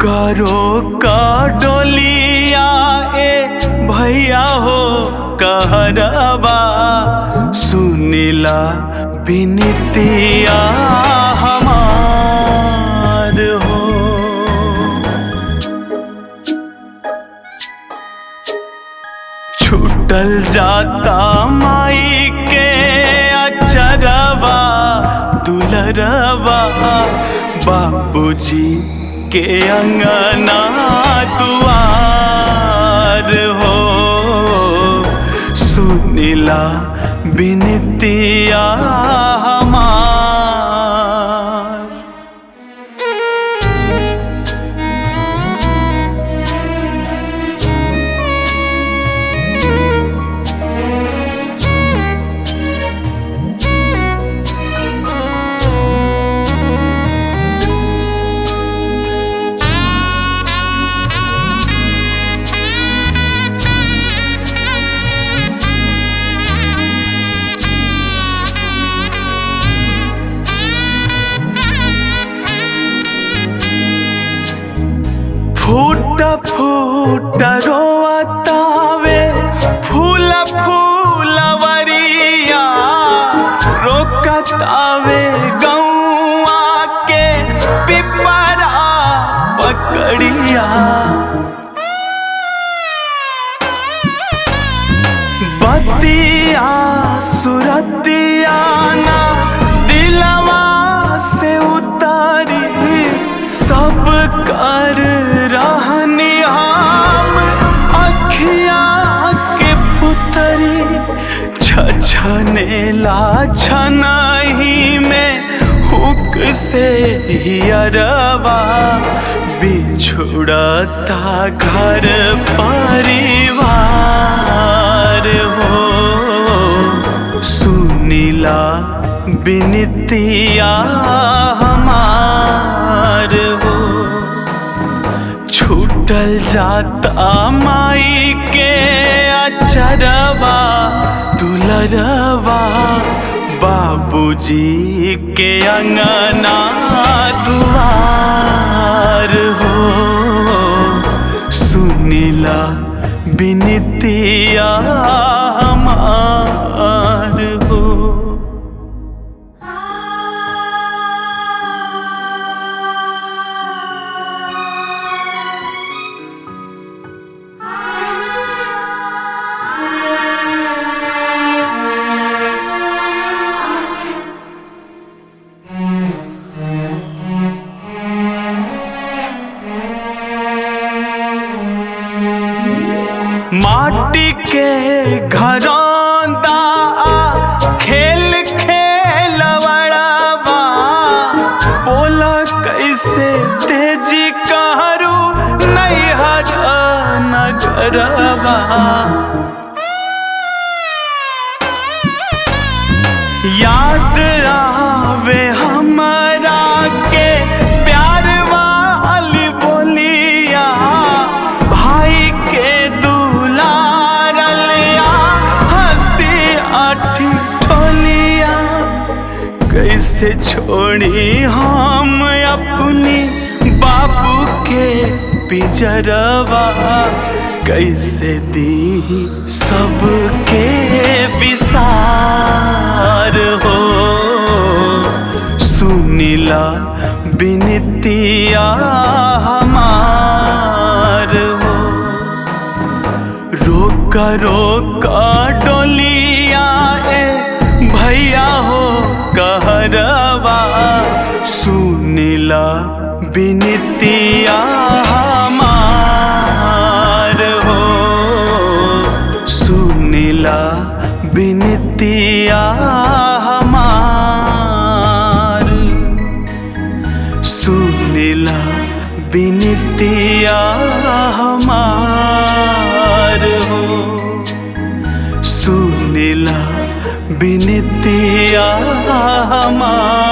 रोका डोलिया ए भैया हो कहरबा सुनिला बिनतिया हमार हो। छूटल जाता माई के अचरवा दुलरवा बापूजी के अंगना दुआर हो सुनिला बिनतिया हमार। फूट फूट रोवतावे फूल फूलवरिया रोकतावे गौआ के पिपरा पकड़िया। बतिया सुरतिया ना दिलवा से उतारी सब कर रहनी हम अखिया के पुतरी छछनेला छनही में हुक से हियरवा बिछुड़ता घर परिवार हो सुनिला बिनतिया हमार हो। छूटल जाता माई के अचरवा दुलरवा बाबूजी के अंगना दुआर हो सुनिला बिनतिया हमार हो। माटी के घरौंदा खेल खेलवड़वा बोला कैसे तेजी कहरू नैहर नगरवा। याद आवे हमरा के प्यार वाली बोलिया भाई के कैसे छोड़ी हम अपनी बाबू के पिंजरवा कैसे दी सबके विसार हो सुनिला बिनतिया हमार हो। रोका रोका डोलिया ए भैया हो कहरवा सुनिला बिनतिया हमार हो सुनिला बिनतिया हमार सुनिला बिनतिया हमार हो सुनिला बिनतिया हमार।